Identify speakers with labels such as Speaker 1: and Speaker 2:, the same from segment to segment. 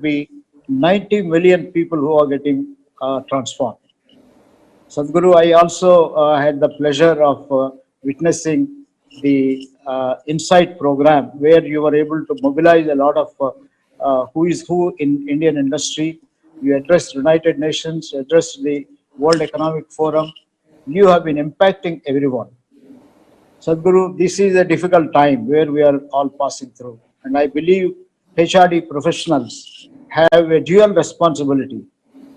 Speaker 1: be 90 million people who are getting transformed. Sadhguru, I also had the pleasure of witnessing the Insight program where you were able to mobilize a lot of who is who in Indian industry. You addressed United Nations, you addressed the World Economic Forum. You have been impacting everyone. Sadhguru, this is a difficult time where we are all passing through. And I believe HRD professionals have a dual responsibility.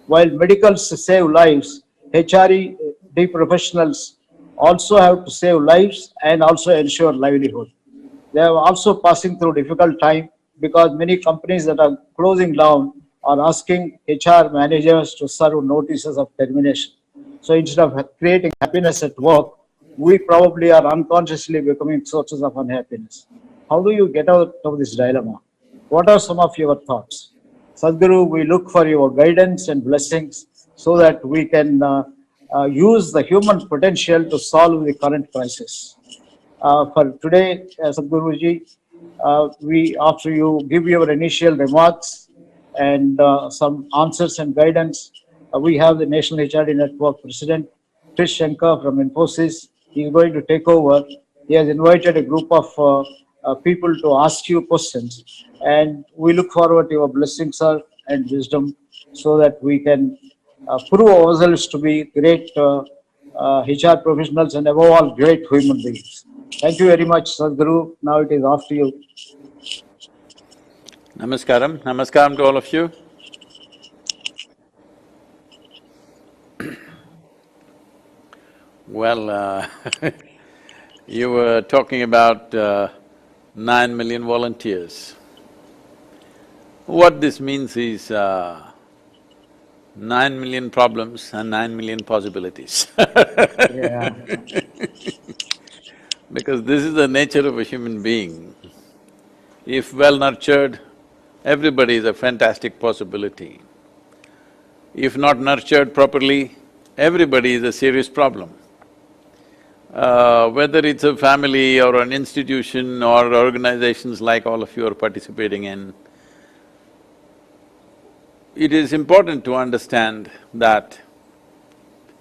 Speaker 1: While medicals save lives, HRD professionals also have to save lives and also ensure livelihood. They are also passing through difficult time because many companies that are closing down are asking HR managers to serve notices of termination. So instead of creating happiness at work, we probably are unconsciously becoming sources of unhappiness. How do you get out of this dilemma? What are some of your thoughts? Sadhguru, we look for your guidance and blessings so that we can use the human potential to solve the current crisis. For today, Sadhguruji, after you give your initial remarks and some answers and guidance, we have the National HRD Network President, Trish Shankar from Infosys. He is going to take over. He has invited a group of people to ask you questions, and we look forward to your blessings, sir, and wisdom, so that we can prove ourselves to be great HR professionals and above all great human beings. Thank you very much, Sadhguru. Now it is after you.
Speaker 2: Namaskaram. Namaskaram to all of you. Well, you were talking about 9 million volunteers. What this means is 9 million problems and 9 million possibilities.
Speaker 1: Yeah.
Speaker 2: Because this is the nature of a human being. If well nurtured, everybody is a fantastic possibility. If not nurtured properly, everybody is a serious problem. Whether it's a family or an institution or organizations like all of you are participating in, it is important to understand that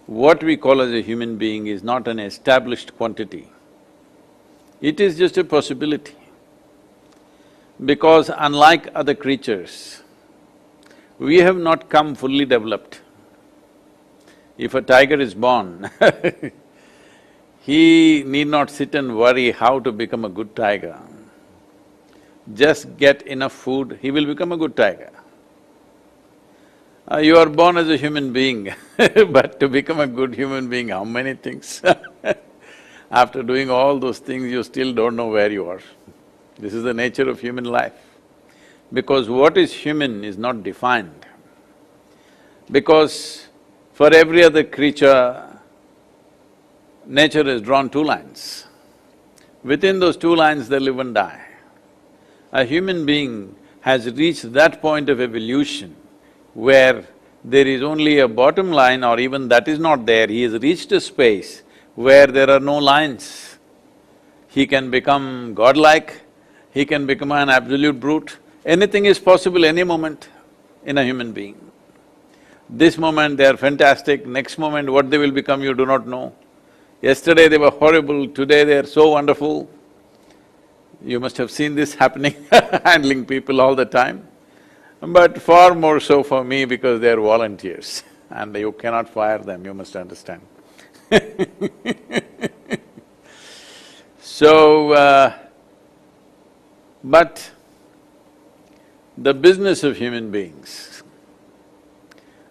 Speaker 2: what we call as a human being is not an established quantity. It is just a possibility. Because unlike other creatures, we have not come fully developed. If a tiger is born, he need not sit and worry how to become a good tiger. Just get enough food, he will become a good tiger. You are born as a human being, but to become a good human being, how many things? After doing all those things, you still don't know where you are. This is the nature of human life. Because what is human is not defined. Because for every other creature, nature has drawn two lines. Within those two lines, they live and die. A human being has reached that point of evolution where there is only a bottom line, or even that is not there. He has reached a space where there are no lines. He can become godlike, he can become an absolute brute. Anything is possible any moment in a human being. This moment they are fantastic, next moment what they will become you do not know. Yesterday they were horrible, today they are so wonderful. You must have seen this happening, handling people all the time. But far more so for me because they are volunteers and you cannot fire them, you must understand. So, but the business of human beings,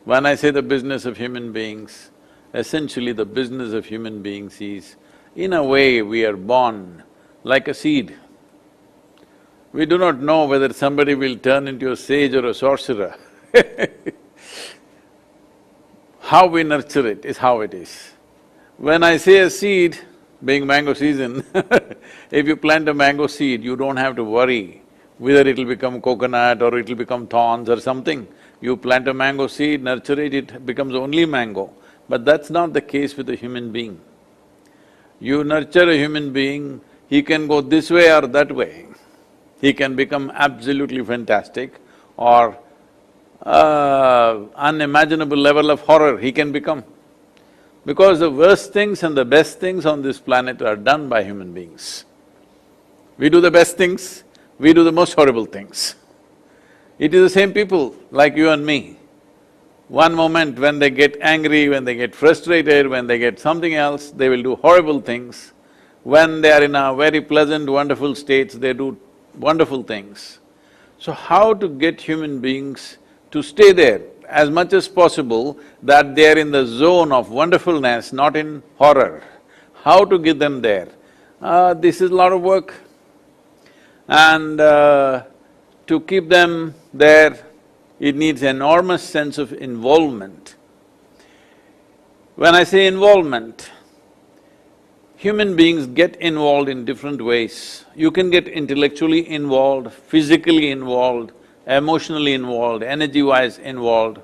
Speaker 2: when I say the business of human beings, essentially the business of human beings is, in a way, we are born like a seed. We do not know whether somebody will turn into a sage or a sorcerer. How we nurture it is how it is. When I say a seed, being mango season, if you plant a mango seed, you don't have to worry whether it'll become coconut or it'll become thorns or something. You plant a mango seed, nurture it, it becomes only mango. But that's not the case with a human being. You nurture a human being, he can go this way or that way. He can become absolutely fantastic or unimaginable level of horror he can become. Because the worst things and the best things on this planet are done by human beings. We do the best things, we do the most horrible things. It is the same people like you and me. One moment when they get angry, when they get frustrated, when they get something else, they will do horrible things. When they are in a very pleasant, wonderful states, they do wonderful things. So how to get human beings to stay there as much as possible, that they are in the zone of wonderfulness, not in horror? How to get them there? This is a lot of work. And to keep them there, it needs enormous sense of involvement. When I say involvement, human beings get involved in different ways. You can get intellectually involved, physically involved, emotionally involved, energy-wise involved,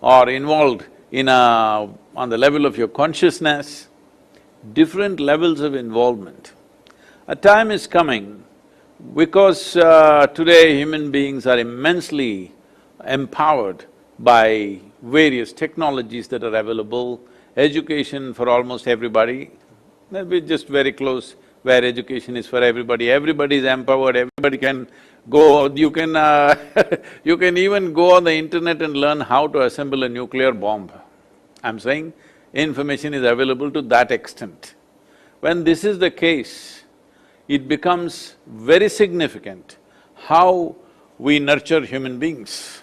Speaker 2: or involved on the level of your consciousness, different levels of involvement. A time is coming because today human beings are immensely empowered by various technologies that are available, education for almost everybody. We're just very close where education is for everybody. Everybody is empowered, everybody can go, you can you can even go on the internet and learn how to assemble a nuclear bomb. I'm saying information is available to that extent. When this is the case, it becomes very significant how we nurture human beings,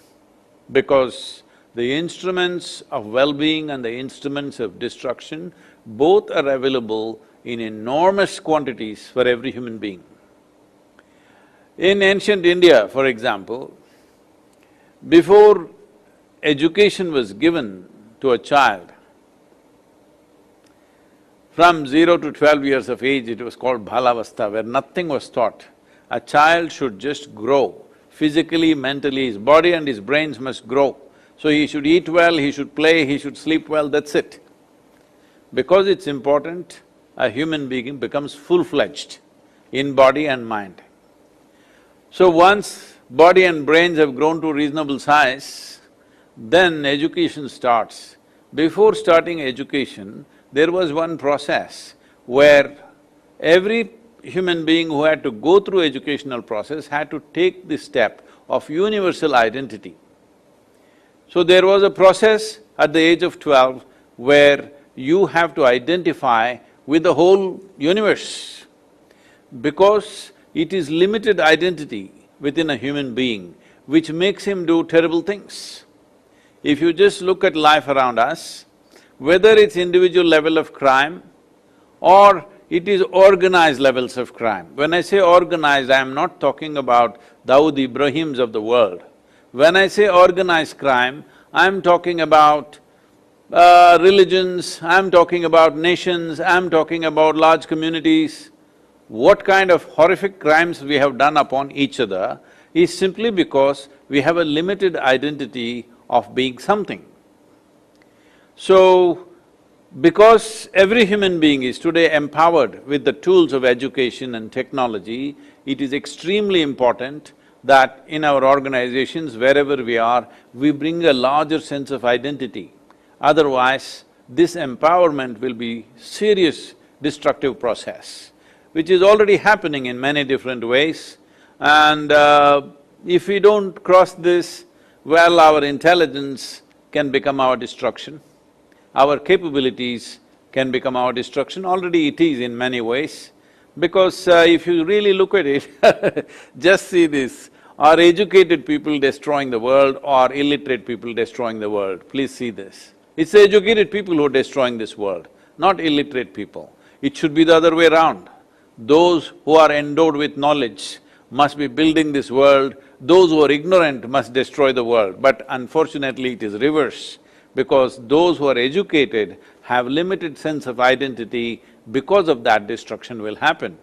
Speaker 2: because the instruments of well-being and the instruments of destruction both are available in enormous quantities for every human being. In ancient India, for example, before education was given to a child, from 0 to 12 years of age, it was called Balavastha, where nothing was taught. A child should just grow. Physically, mentally, his body and his brains must grow. So he should eat well, he should play, he should sleep well, that's it. Because it's important, a human being becomes full-fledged in body and mind. So once body and brains have grown to reasonable size, then education starts. Before starting education, there was one process where every human being who had to go through educational process had to take the step of universal identity. So there was a process at the age of 12 where you have to identify with the whole universe, because it is limited identity within a human being which makes him do terrible things. If you just look at life around us, whether it's individual level of crime or it is organized levels of crime. When I say organized, I am not talking about Dawood Ibrahims of the world. When I say organized crime, I'm talking about religions, I'm talking about nations, I'm talking about large communities. What kind of horrific crimes we have done upon each other is simply because we have a limited identity of being something. So, because every human being is today empowered with the tools of education and technology, it is extremely important that in our organizations, wherever we are, we bring a larger sense of identity. Otherwise, this empowerment will be serious destructive process, which is already happening in many different ways. And if we don't cross this, well, our intelligence can become our destruction. Our capabilities can become our destruction. Already it is in many ways, because if you really look at it, just see this, are educated people destroying the world or illiterate people destroying the world? Please see this. It's the educated people who are destroying this world, not illiterate people. It should be the other way around. Those who are endowed with knowledge must be building this world, those who are ignorant must destroy the world. But unfortunately, it is reverse, because those who are educated have limited sense of identity. Because of that, destruction will happen.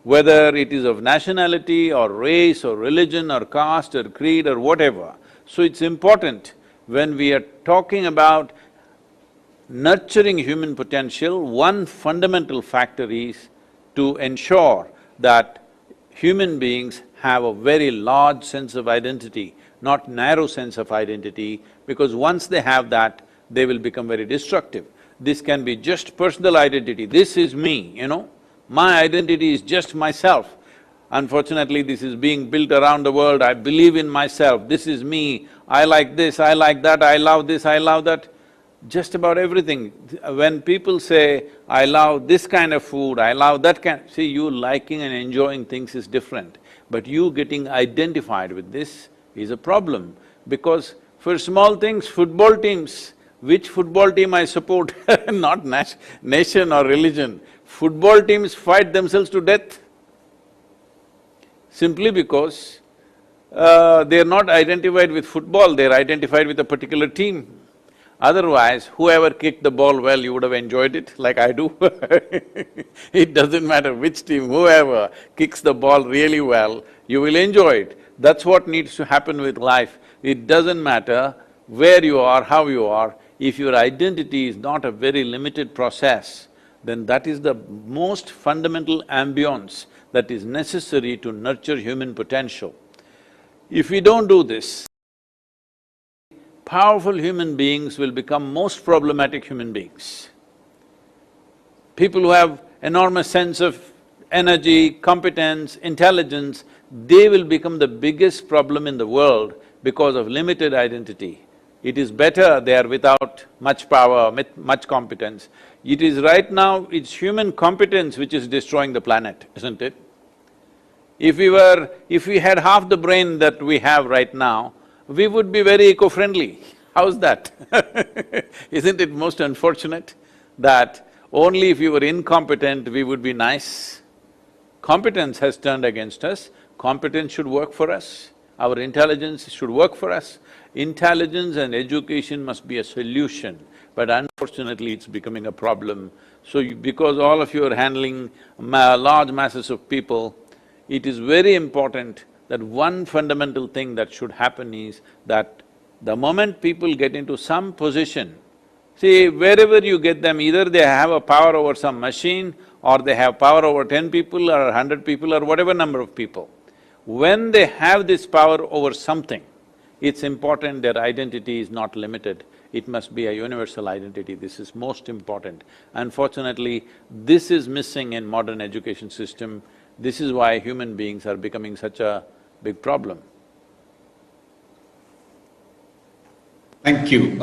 Speaker 2: Whether it is of nationality or race or religion or caste or creed or whatever. So it's important when we are talking about nurturing human potential, one fundamental factor is to ensure that human beings have a very large sense of identity not narrow sense of identity, because once they have that, they will become very destructive. This can be just personal identity, this is me, you know, my identity is just myself. Unfortunately, this is being built around the world, I believe in myself, this is me, I like this, I like that, I love this, I love that. Just about everything. When people say, I love this kind of food, I love that kind… See, you liking and enjoying things is different, but you getting identified with this is a problem. Because for small things, football teams, which football team I support, not nation or religion, football teams fight themselves to death simply because they're not identified with football, they're identified with a particular team. Otherwise, whoever kicked the ball well, you would have enjoyed it, like I do. It doesn't matter which team, whoever kicks the ball really well, you will enjoy it. That's what needs to happen with life. It doesn't matter where you are, how you are, if your identity is not a very limited process, then that is the most fundamental ambience that is necessary to nurture human potential. If we don't do this, powerful human beings will become most problematic human beings. People who have enormous sense of energy, competence, intelligence, they will become the biggest problem in the world because of limited identity. It is better they are without much power, much competence. It is right now, it's human competence which is destroying the planet, isn't it? If we had half the brain that we have right now, we would be very eco-friendly. How's that? Isn't it most unfortunate that only if we were incompetent we would be nice? Competence has turned against us, competence should work for us, our intelligence should work for us. Intelligence and education must be a solution, but unfortunately it's becoming a problem. So because all of you are handling large masses of people, it is very important that one fundamental thing that should happen is that the moment people get into some position, see, wherever you get them, either they have a power over some machine or they have power over 10 people or 100 people or whatever number of people. When they have this power over something, it's important their identity is not limited. It must be a universal identity, this is most important. Unfortunately, this is missing in modern education system. This is why human beings are becoming such a big problem.
Speaker 3: Thank you.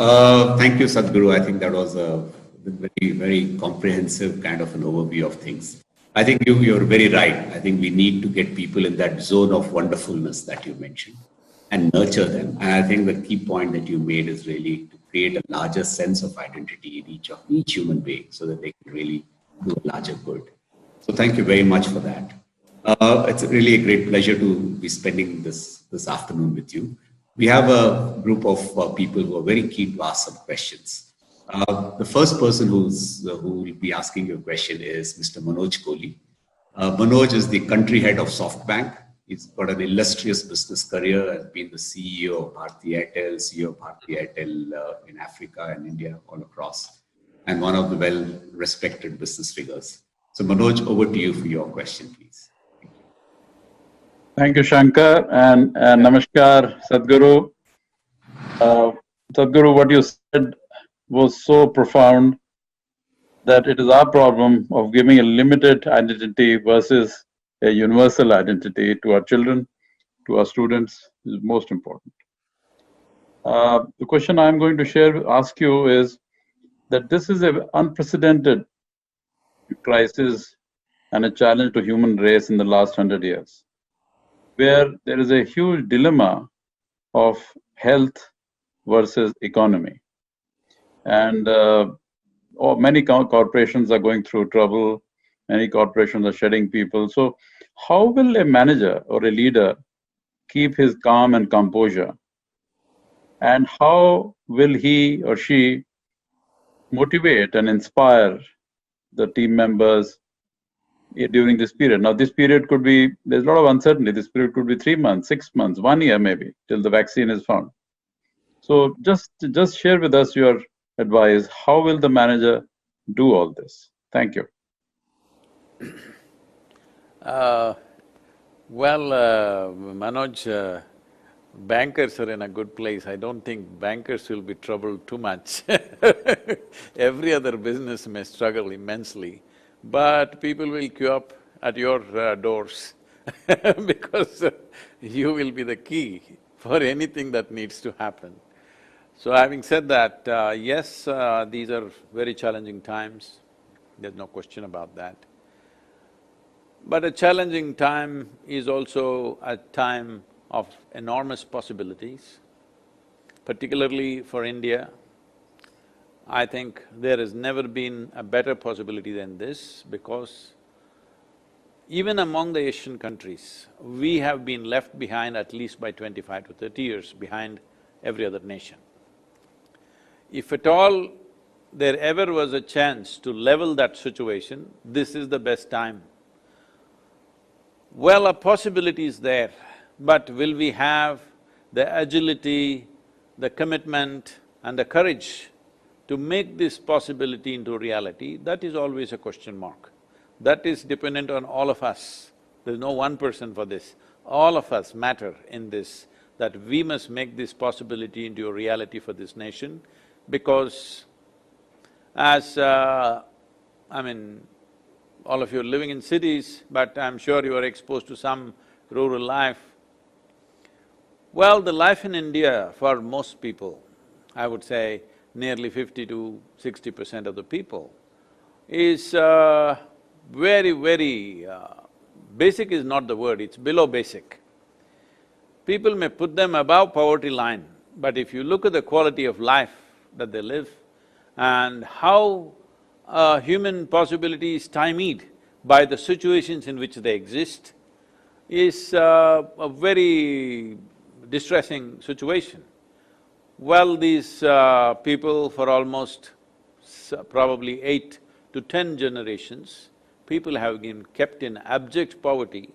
Speaker 3: Thank you, Sadhguru. I think that was a very comprehensive kind of an overview of things. I think you're very right. I think we need to get people in that zone of wonderfulness that you mentioned and nurture them. And I think the key point that you made is really to create a larger sense of identity in each human being so that they can really do a larger good. So thank you very much for that. It's really a great pleasure to be spending this afternoon with you. We have a group of people who are very keen to ask some questions. The first person who will be asking you a question is Mr. Manoj Kohli. Manoj is the country head of SoftBank. He's got an illustrious business career, has been the CEO of Bharti Airtel, CEO of Bharti Airtel in Africa and India, all across, and one of the well-respected business figures. So Manoj, over to you for your question, please.
Speaker 4: Thank you, Shankar, and namaskar, Sadhguru. Sadhguru, what you said was so profound that it is our problem of giving a limited identity versus a universal identity to our children, to our students, is most important. The question I'm going to ask you is that this is an unprecedented crisis and a challenge to human race in the last 100 years, where there is a huge dilemma of health versus economy. And many corporations are going through trouble, many corporations are shedding people. So how will a manager or a leader keep his calm and composure? And how will he or she motivate and inspire the team members during this period? Now, this period could be, there's a lot of uncertainty. This period could be 3 months, 6 months, 1 year maybe, till the vaccine is found. So just share with us your advice. How will the manager do all this? Thank you.
Speaker 2: Manoj, bankers are in a good place. I don't think bankers will be troubled too much. Every other business may struggle immensely, but people will queue up at your doors because you will be the key for anything that needs to happen. So having said that, yes, these are very challenging times, there's no question about that. But a challenging time is also a time of enormous possibilities, particularly for India. I think there has never been a better possibility than this because even among the Asian countries, we have been left behind at least by 25 to 30 years behind every other nation. If at all there ever was a chance to level that situation, this is the best time. Well, a possibility is there, but will we have the agility, the commitment and the courage to make this possibility into reality? That is always a question mark. That is dependent on all of us. There's no one person for this. All of us matter in this, that we must make this possibility into a reality for this nation because as all of you are living in cities, but I'm sure you are exposed to some rural life. Well, the life in India for most people, I would say nearly 50 to 60% of the people, is very, basic is not the word, it's below basic. People may put them above poverty line, but if you look at the quality of life that they live and how human possibility is stymied by the situations in which they exist is a very distressing situation. Well, these people for almost probably 8 to 10 generations, people have been kept in abject poverty.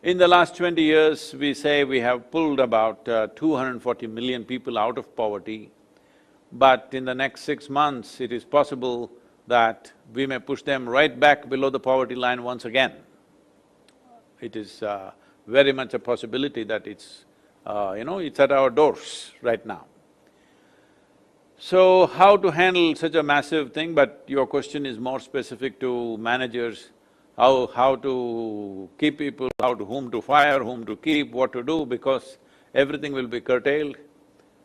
Speaker 2: In the last 20 years, we say we have pulled about 240 million people out of poverty. But in the next 6 months, it is possible that we may push them right back below the poverty line once again. It is very much a possibility that it's at our doors right now. So, how to handle such a massive thing, but your question is more specific to managers, how to keep people, whom to fire, whom to keep, what to do, because everything will be curtailed.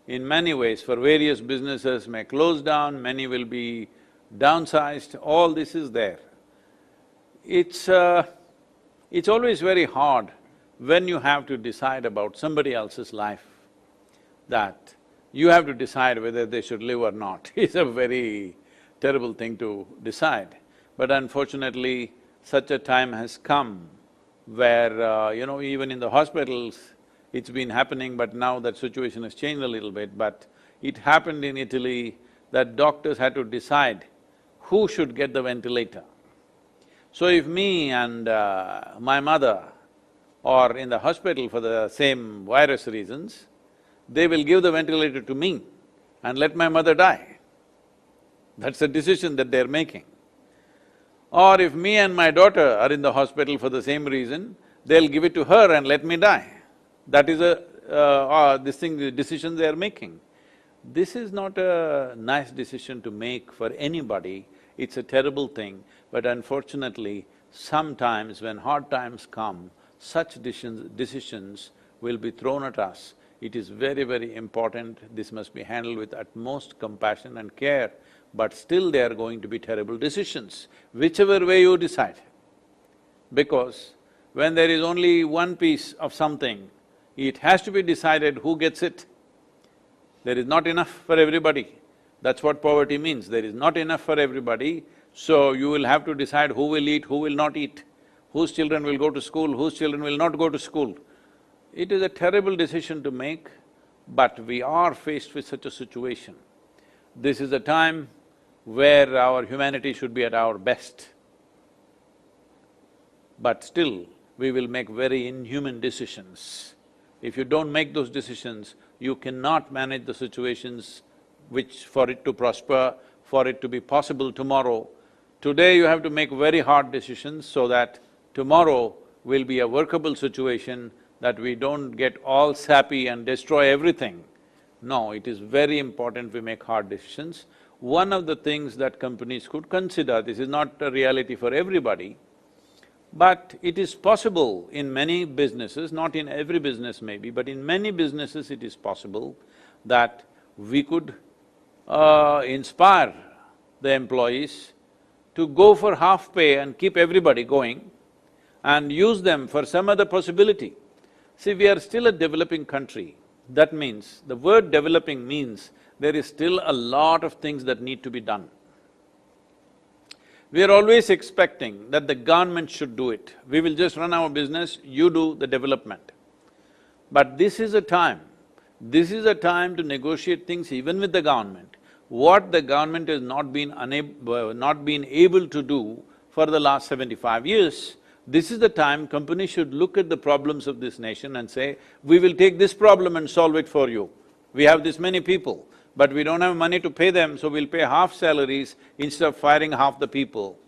Speaker 2: In many ways, for various businesses may close down, many will be downsized, all this is there. It's always very hard when you have to decide about somebody else's life, that you have to decide whether they should live or not. It's a very terrible thing to decide. But unfortunately, such a time has come where, even in the hospitals, it's been happening, but now that situation has changed a little bit, but it happened in Italy that doctors had to decide who should get the ventilator. So if me and my mother are in the hospital for the same virus reasons, they will give the ventilator to me and let my mother die. That's a decision that they're making. Or if me and my daughter are in the hospital for the same reason, they'll give it to her and let me die. That is the decision they are making. This is not a nice decision to make for anybody, it's a terrible thing, but unfortunately, sometimes when hard times come, such decisions will be thrown at us. It is very, very important, this must be handled with utmost compassion and care, but still they are going to be terrible decisions, whichever way you decide. Because when there is only one piece of something, it has to be decided who gets it. There is not enough for everybody. That's what poverty means, there is not enough for everybody, so you will have to decide who will eat, who will not eat, whose children will go to school, whose children will not go to school. It is a terrible decision to make, but we are faced with such a situation. This is a time where our humanity should be at our best. But still, we will make very inhuman decisions. If you don't make those decisions, you cannot manage the situations which for it to prosper, for it to be possible tomorrow. Today you have to make very hard decisions so that tomorrow will be a workable situation that we don't get all sappy and destroy everything. No, it is very important we make hard decisions. One of the things that companies could consider, this is not a reality for everybody, but it is possible in many businesses, not in every business maybe, but in many businesses it is possible that we could inspire the employees to go for half pay and keep everybody going and use them for some other possibility. See, we are still a developing country. That means, the word developing means there is still a lot of things that need to be done. We are always expecting that the government should do it. We will just run our business, you do the development. But this is a time to negotiate things even with the government. What the government has not been able to do for the last 75 years, this is the time companies should look at the problems of this nation and say, we will take this problem and solve it for you. We have this many people, but we don't have money to pay them, so we'll pay half salaries instead of firing half the people.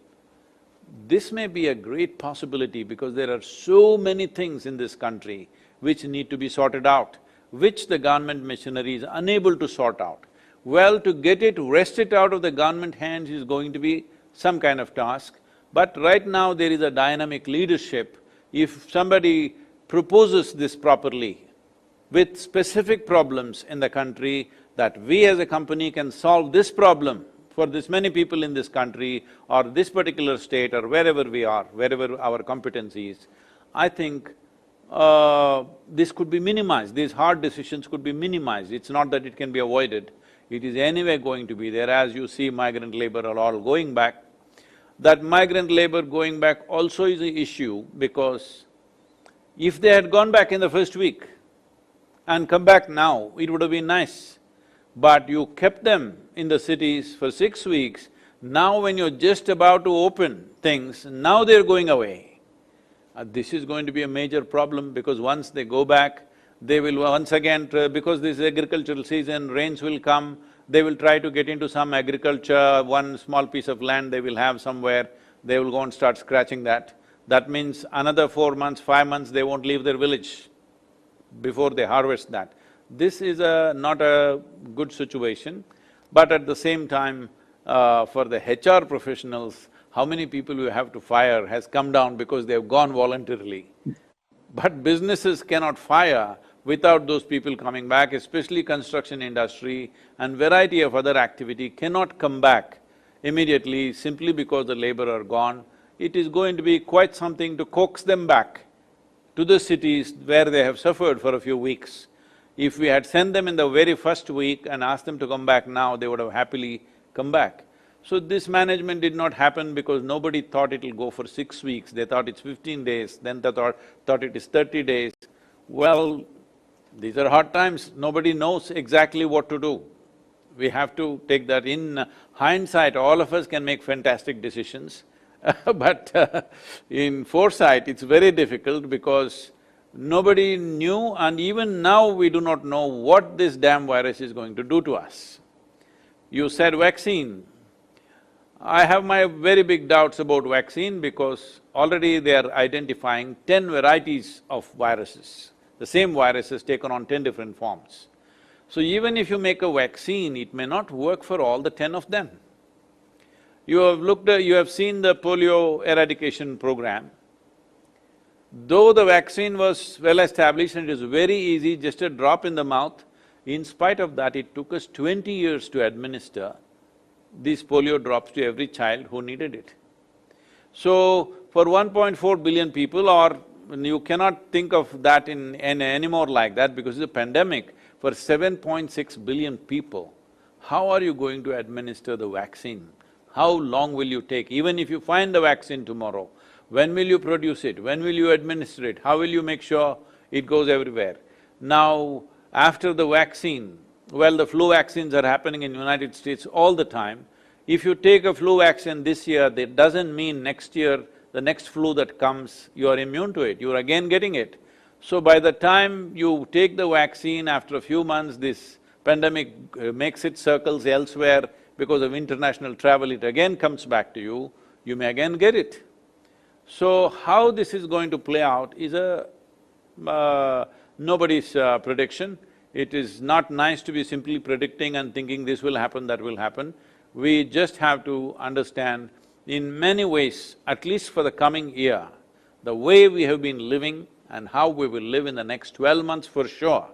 Speaker 2: This may be a great possibility because there are so many things in this country which need to be sorted out, which the government machinery is unable to sort out. Well, to get it, wrest it out of the government hands is going to be some kind of task. But right now there is a dynamic leadership. If somebody proposes this properly, with specific problems in the country, that we as a company can solve this problem for this many people in this country or this particular state or wherever we are, wherever our competence is, I think this could be minimized, these hard decisions could be minimized. It's not that it can be avoided, it is anyway going to be there. As you see, migrant labor are all going back. That migrant labor going back also is an issue because if they had gone back in the first week and come back now, it would have been nice. But you kept them in the cities for 6 weeks, now when you're just about to open things, now they're going away. This is going to be a major problem because once they go back, they will once again, because this is agricultural season, rains will come, they will try to get into some agriculture, one small piece of land they will have somewhere, they will go and start scratching that. That means another 4 months, 5 months, they won't leave their village before they harvest that. This is not a good situation, but at the same time, for the HR professionals, how many people you have to fire has come down because they've gone voluntarily. But businesses cannot fire without those people coming back, especially construction industry and variety of other activity cannot come back immediately simply because the labor are gone. It is going to be quite something to coax them back to the cities where they have suffered for a few weeks. If we had sent them in the very first week and asked them to come back now, they would have happily come back. So this management did not happen because nobody thought it'll go for 6 weeks, they thought it's 15 days, then they thought it is 30 days. Well, these are hard times, nobody knows exactly what to do. We have to take that in hindsight, all of us can make fantastic decisions but in foresight, it's very difficult because nobody knew and even now we do not know what this damn virus is going to do to us. You said vaccine. I have my very big doubts about vaccine because already they are identifying 10 varieties of viruses. The same virus has taken on 10 different forms. So even if you make a vaccine, it may not work for all the 10 of them. You have seen the polio eradication program. Though the vaccine was well established and it is very easy, just a drop in the mouth, in spite of that, it took us 20 years to administer these polio drops to every child who needed it. So, for 1.4 billion people, or you cannot think of that in anymore like that because it's a pandemic, for 7.6 billion people, how are you going to administer the vaccine? How long will you take? Even if you find the vaccine tomorrow, when will you produce it? When will you administer it? How will you make sure it goes everywhere? Now, after the vaccine, well, the flu vaccines are happening in United States all the time. If you take a flu vaccine this year, that doesn't mean next year, the next flu that comes, you are immune to it, you're again getting it. So by the time you take the vaccine, after a few months, this pandemic makes its circles elsewhere because of international travel, it again comes back to you, you may again get it. So how this is going to play out is a nobody's prediction. It is not nice to be simply predicting and thinking this will happen, that will happen. We just have to understand in many ways, at least for the coming year, the way we have been living and how we will live in the next 12 months for sure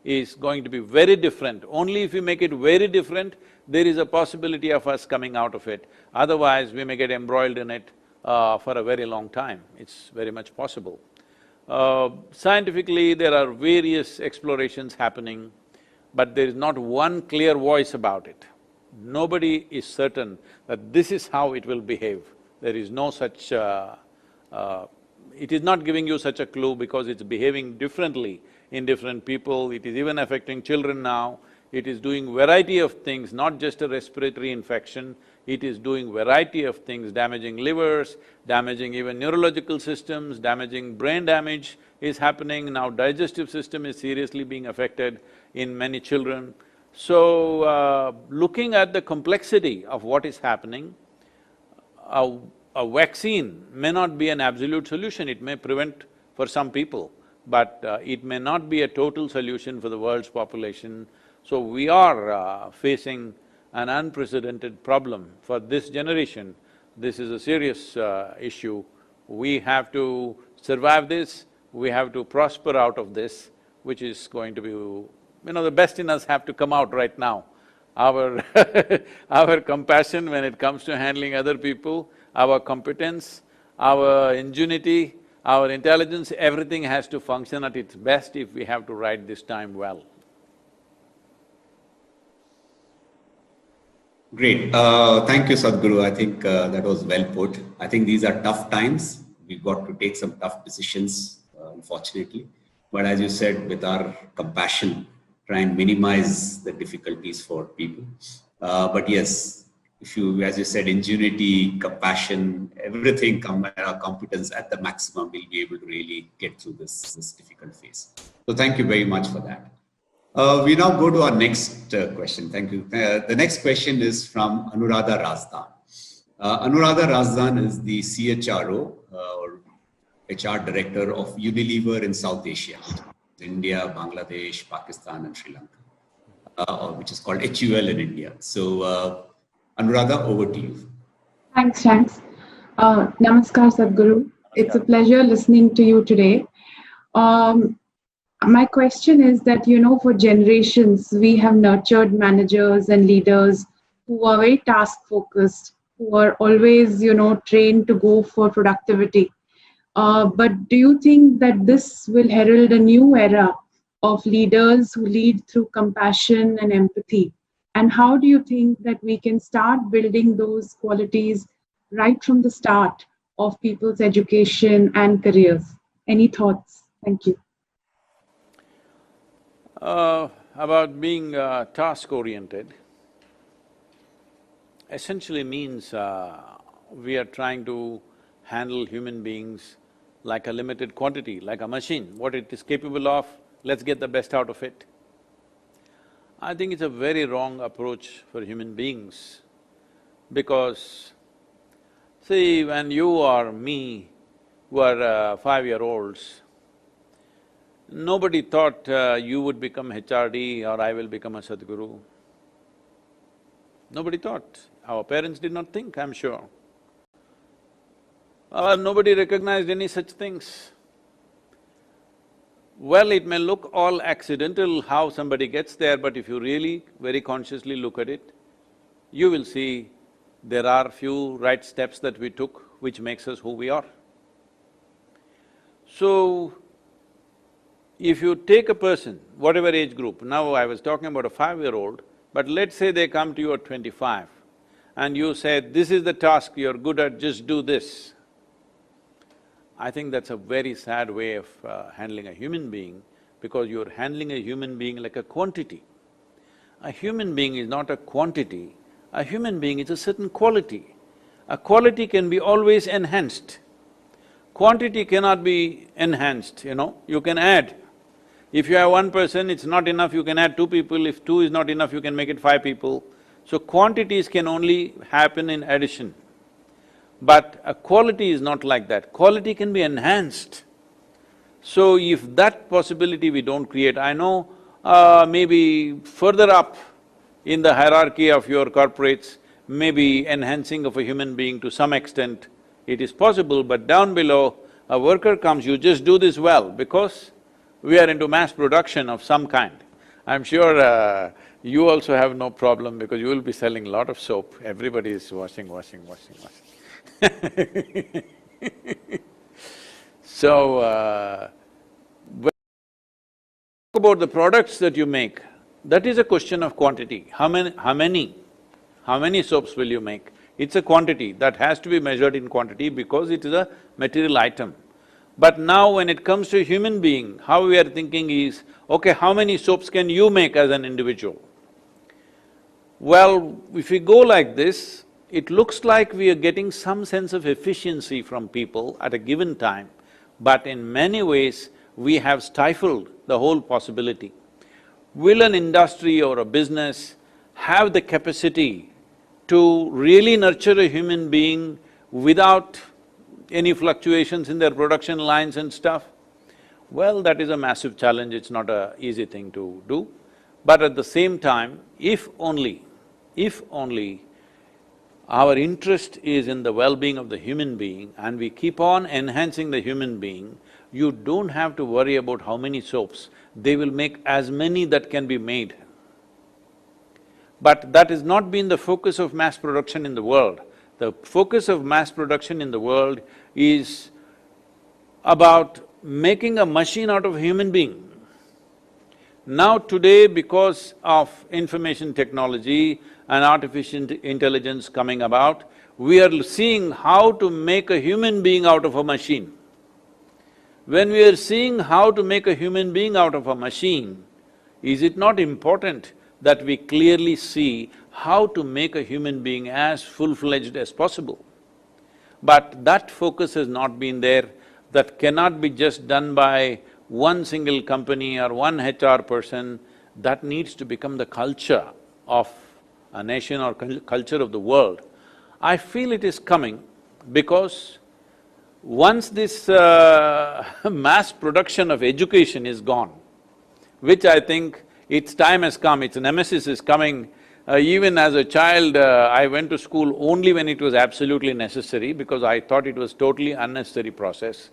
Speaker 2: is going to be very different. Only if we make it very different, there is a possibility of us coming out of it. Otherwise, we may get embroiled in it for a very long time. It's very much possible. Scientifically, there are various explorations happening, but there is not one clear voice about it. Nobody is certain that this is how it will behave. There is no such… it is not giving you such a clue because it's behaving differently in different people. It is even affecting children now. It is doing variety of things, not just a respiratory infection. It is doing variety of things, damaging livers, damaging even neurological systems, damaging brain damage is happening. Now digestive system is seriously being affected in many children. So, looking at the complexity of what is happening, a vaccine may not be an absolute solution. It may prevent for some people, but it may not be a total solution for the world's population. So we are facing an unprecedented problem for this generation. This is a serious issue. We have to survive this, we have to prosper out of this, which is going to be… the best in us have to come out right now. Our our compassion when it comes to handling other people, our competence, our ingenuity, our intelligence, everything has to function at its best if we have to ride this time well.
Speaker 3: Great. Thank you, Sadhguru. I think that was well put. I think these are tough times. We've got to take some tough decisions, unfortunately. But as you said, with our compassion, try and minimize the difficulties for people. But yes, if you, as you said, ingenuity, compassion, everything, competence at the maximum, we'll be able to really get through this difficult phase. So thank you very much for that. We now go to our next question. Thank you. The next question is from Anuradha Razdan. Anuradha Razdan is the CHRO or HR Director of Unilever in South Asia, India, Bangladesh, Pakistan and Sri Lanka, which is called HUL in India. So Anuradha, over to you.
Speaker 5: Thanks. Namaskar, Sadhguru. It's a pleasure listening to you today. My question is that, for generations, we have nurtured managers and leaders who are very task-focused, who are always, trained to go for productivity. But do you think that this will herald a new era of leaders who lead through compassion and empathy? And how do you think that we can start building those qualities right from the start of people's education and careers? Any thoughts? Thank you.
Speaker 2: About being task-oriented, essentially means we are trying to handle human beings like a limited quantity, like a machine. What it is capable of, let's get the best out of it. I think it's a very wrong approach for human beings because, see, when you or me were 5-year-olds, nobody thought you would become HRD or I will become a Sadhguru. Nobody thought. Our parents did not think, I'm sure. Nobody recognized any such things. Well, it may look all accidental how somebody gets there, but if you really very consciously look at it, you will see there are few right steps that we took which makes us who we are. So, if you take a person, whatever age group, now I was talking about a 5-year-old, but let's say they come to you at 25 and you say, this is the task you're good at, just do this. I think that's a very sad way of handling a human being because you're handling a human being like a quantity. A human being is not a quantity, a human being is a certain quality. A quality can be always enhanced. Quantity cannot be enhanced, you can add. If you have one person, it's not enough, you can add 2 people. If 2 is not enough, you can make it 5 people. So quantities can only happen in addition. But a quality is not like that. Quality can be enhanced. So if that possibility we don't create, I know maybe further up in the hierarchy of your corporates, maybe enhancing of a human being to some extent, it is possible, but down below, a worker comes, you just do this well, because we are into mass production of some kind. I'm sure you also have no problem because you will be selling a lot of soap, everybody is washing. So, when you talk about the products that you make, that is a question of quantity. How many soaps will you make? It's a quantity that has to be measured in quantity because it is a material item. But now when it comes to a human being, how we are thinking is, okay, how many soaps can you make as an individual? Well, if we go like this, it looks like we are getting some sense of efficiency from people at a given time, but in many ways, we have stifled the whole possibility. Will an industry or a business have the capacity to really nurture a human being without any fluctuations in their production lines and stuff? Well, that is a massive challenge, it's not an easy thing to do. But at the same time, if only our interest is in the well-being of the human being and we keep on enhancing the human being, you don't have to worry about how many soaps, they will make as many that can be made. But that has not been the focus of mass production in the world. The focus of mass production in the world is about making a machine out of a human being. Now today, because of information technology and artificial intelligence coming about, we are seeing how to make a human being out of a machine. When we are seeing how to make a human being out of a machine, is it not important that we clearly see how to make a human being as full-fledged as possible? But that focus has not been there, that cannot be just done by one single company or one HR person, that needs to become the culture of a nation or culture of the world. I feel it is coming because once this mass production of education is gone, which I think its time has come, its nemesis is coming. Even as a child, I went to school only when it was absolutely necessary because I thought it was totally unnecessary process.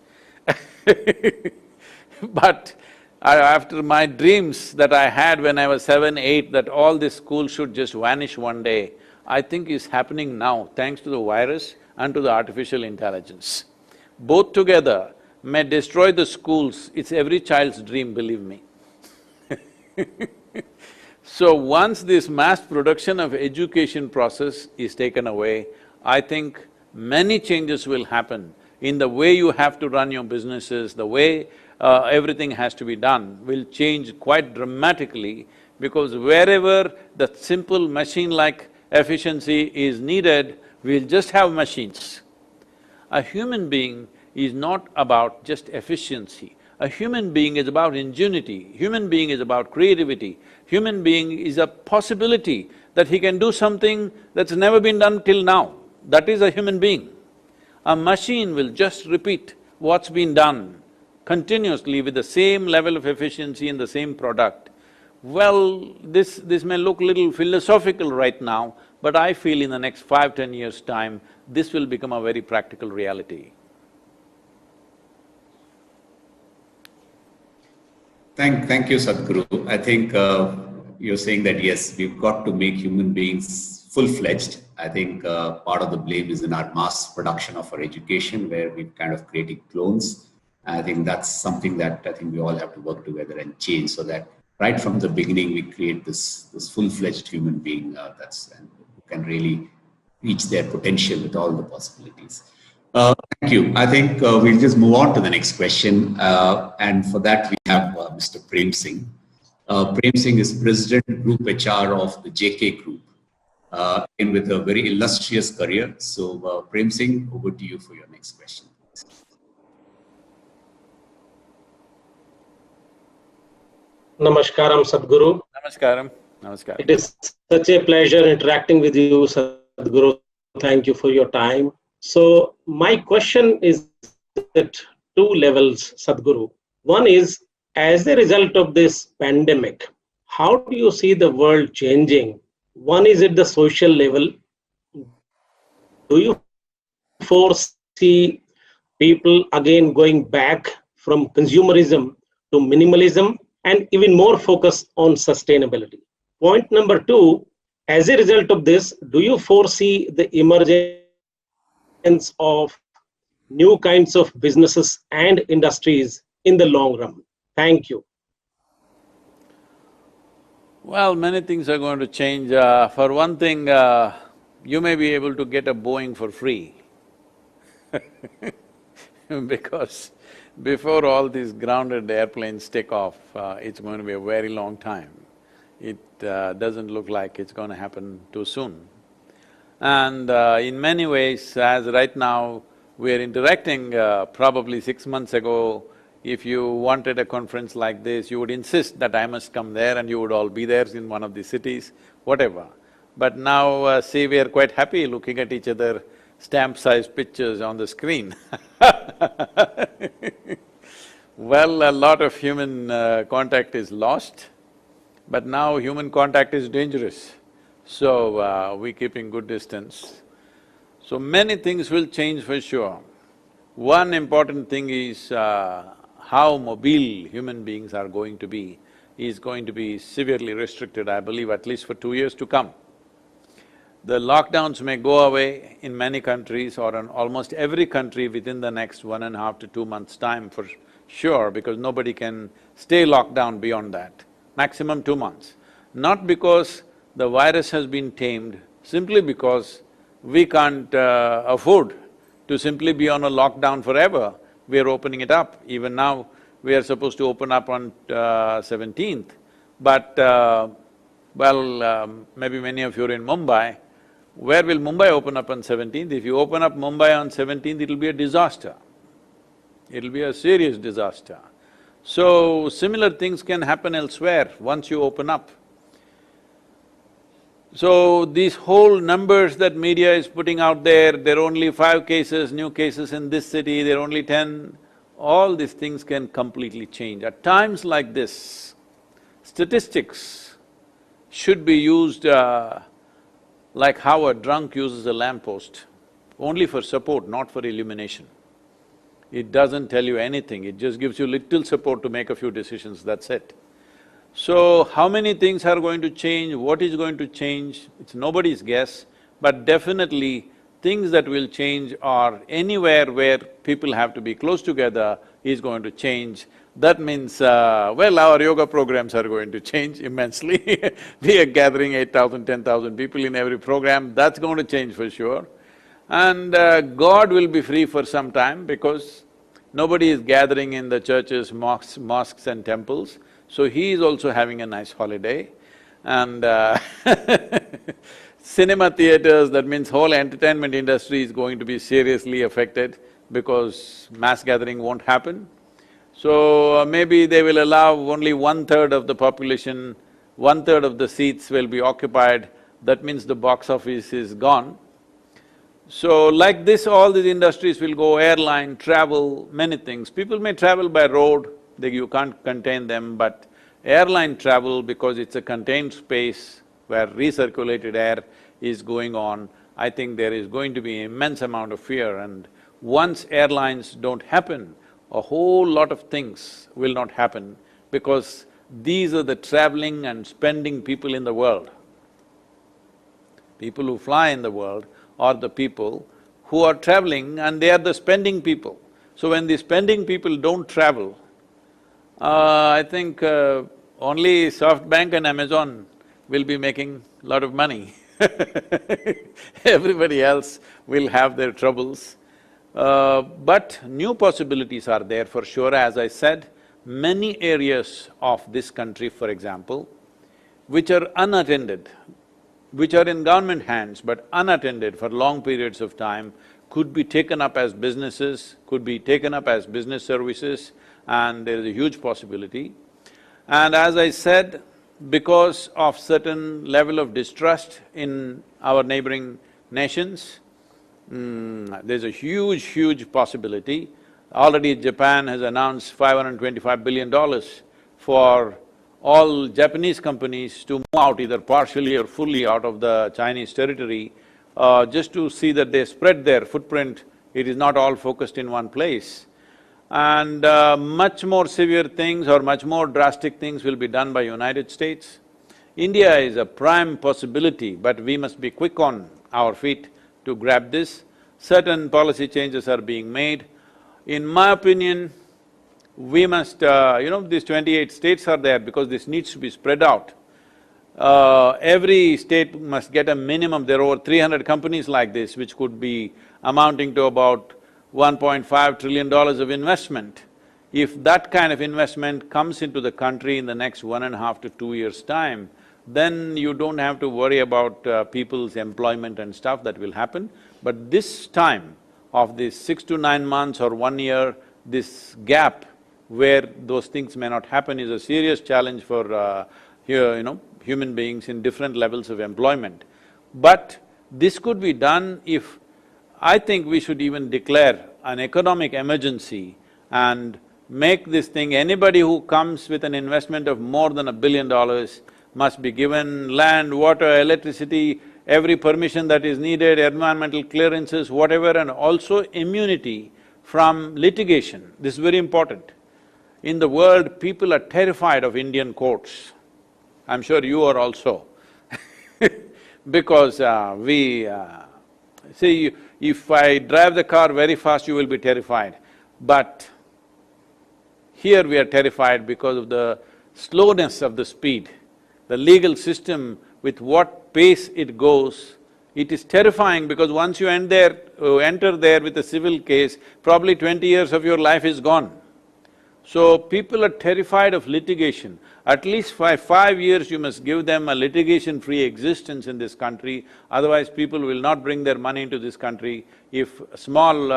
Speaker 2: But after my dreams that I had when I was 7, 8, that all this school should just vanish one day, I think is happening now thanks to the virus and to the artificial intelligence. Both together may destroy the schools, it's every child's dream, believe me. So once this mass production of education process is taken away, I think many changes will happen in the way you have to run your businesses, the way everything has to be done will change quite dramatically, because wherever the simple machine-like efficiency is needed, we'll just have machines. A human being is not about just efficiency. A human being is about ingenuity, human being is about creativity, human being is a possibility that he can do something that's never been done till now. That is a human being. A machine will just repeat what's been done continuously with the same level of efficiency and the same product. Well, this may look a little philosophical right now, but I feel in the next 5–10 years' time, this will become a very practical reality.
Speaker 3: Thank you, Sadhguru. I think you're saying that yes, we've got to make human beings full-fledged. I think part of the blame is in our mass production of our education, where we've kind of created clones. I think that's something that I think we all have to work together and change, so that right from the beginning we create this full-fledged human being and who can really reach their potential with all the possibilities. Thank you. I think we'll just move on to the next question. And for that, we have Mr. Prem Singh. Prem Singh is President Group HR of the JK Group, and with a very illustrious career. So, Prem Singh, over to you for your next question.
Speaker 6: Namaskaram, Sadhguru.
Speaker 2: Namaskaram. Namaskaram.
Speaker 6: It is such a pleasure interacting with you, Sadhguru. Thank you for your time. So my question is at two levels, Sadhguru. One is, as a result of this pandemic, how do you see the world changing? One is at the social level. Do you foresee people again going back from consumerism to minimalism and even more focus on sustainability? Point number two, as a result of this, do you foresee the emergence of new kinds of businesses and industries in the long run? Thank you.
Speaker 2: Well, many things are going to change. For one thing, you may be able to get a Boeing for free because before all these grounded airplanes take off, it's going to be a very long time. It doesn't look like it's going to happen too soon. And in many ways, as right now we are interacting, probably 6 months ago, if you wanted a conference like this, you would insist that I must come there and you would all be there in one of the cities, whatever. But now, see, we are quite happy looking at each other, stamp-sized pictures on the screen. Well, a lot of human contact is lost, but now human contact is dangerous. So, we're keeping good distance. So many things will change for sure. One important thing is how mobile human beings are going to be is going to be severely restricted, I believe, at least for 2 years to come. The lockdowns may go away in many countries or in almost every country within the next 1.5 to 2 months' time for sure, because nobody can stay locked down beyond that, maximum 2 months. Not because the virus has been tamed, simply because we can't afford to simply be on a lockdown forever. We are opening it up. Even now, we are supposed to open up on 17th, but maybe many of you are in Mumbai. Where will Mumbai open up on 17th? If you open up Mumbai on 17th, it'll be a disaster. It'll be a serious disaster. So, similar things can happen elsewhere once you open up. So, these whole numbers that media is putting out there are only 5 cases, new cases in this city, there are only 10, all these things can completely change. At times like this, statistics should be used like how a drunk uses a lamppost, only for support, not for illumination. It doesn't tell you anything, it just gives you little support to make a few decisions, that's it. So, how many things are going to change, what is going to change, it's nobody's guess, but definitely things that will change are anywhere where people have to be close together is going to change. That means, well, our yoga programs are going to change immensely. We are gathering 8,000, 10,000 people in every program, that's going to change for sure. And God will be free for some time because nobody is gathering in the churches, mosques and temples. So he is also having a nice holiday. And cinema theaters, that means whole entertainment industry is going to be seriously affected because mass gathering won't happen. So maybe they will allow only 1/3 of the population, 1/3 of the seats will be occupied, that means the box office is gone. So like this, all these industries will go, airline, travel, many things. People may travel by road, you can't contain them, but airline travel, because it's a contained space where recirculated air is going on, I think there is going to be immense amount of fear, and once airlines don't happen, a whole lot of things will not happen because these are the traveling and spending people in the world. People who fly in the world are the people who are traveling and they are the spending people. So when the spending people don't travel, I think only SoftBank and Amazon will be making a lot of money. Everybody else will have their troubles. But new possibilities are there for sure. As I said, many areas of this country, for example, which are unattended, which are in government hands but unattended for long periods of time, could be taken up as businesses, could be taken up as business services, and there is a huge possibility. And as I said, because of certain level of distrust in our neighboring nations, there's a huge possibility Already Japan has announced $525 billion for all Japanese companies to move out either partially or fully out of the Chinese territory, just to see that they spread their footprint, it is not all focused in one place. And much more severe things or much more drastic things will be done by United States. India is a prime possibility, but we must be quick on our feet to grab this. Certain policy changes are being made. In my opinion, we must… these 28 states are there because this needs to be spread out. Every state must get a minimum, there are over 300 companies like this which could be amounting to about $1.5 trillion of investment. If that kind of investment comes into the country in the next 1.5 to 2 years' time, then you don't have to worry about people's employment and stuff that will happen. But this time of this 6 to 9 months or 1 year, this gap where those things may not happen is a serious challenge for human beings in different levels of employment. But this could be done if… I think we should even declare an economic emergency and make this thing… anybody who comes with an investment of more than $1 billion must be given land, water, electricity, every permission that is needed, environmental clearances, whatever, and also immunity from litigation. This is very important. In the world, people are terrified of Indian courts. I'm sure you are also because see, if I drive the car very fast, you will be terrified. But here we are terrified because of the slowness of the speed. The legal system, with what pace it goes, it is terrifying because once you enter there with a civil case, probably 20 years of your life is gone. So people are terrified of litigation. At least for 5 years you must give them a litigation-free existence in this country, otherwise people will not bring their money into this country. If small…